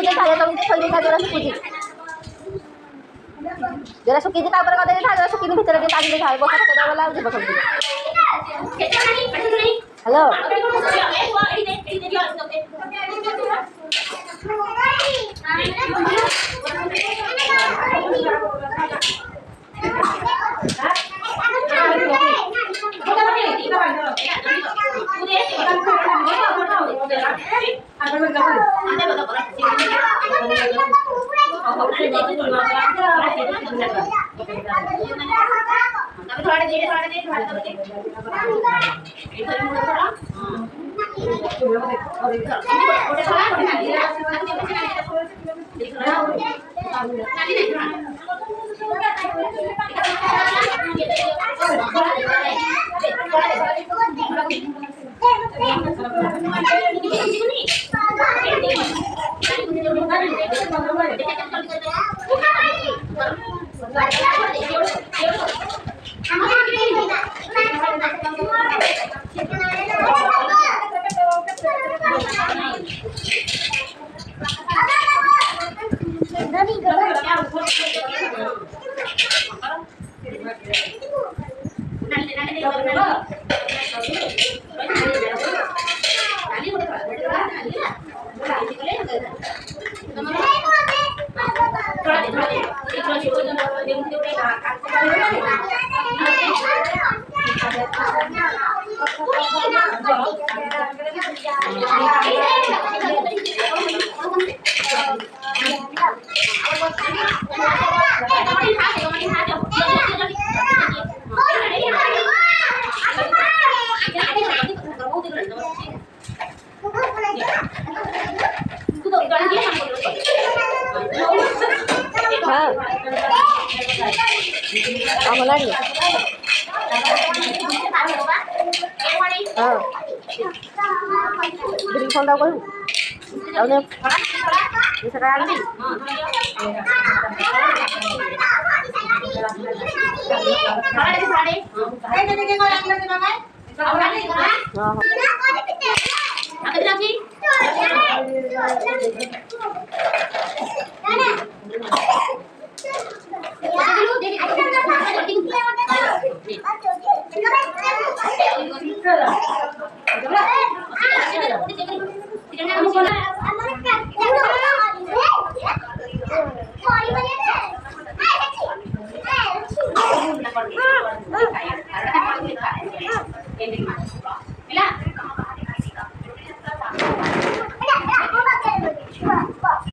सुखी था तो थोड़ी था जरा सुखी जरा सुखी था पर कदे था जरा सुखी भीतर के पानी था बसा के वाला जीव सब hello Beri kontak aku. Tahu ni? Bisa kan? Apa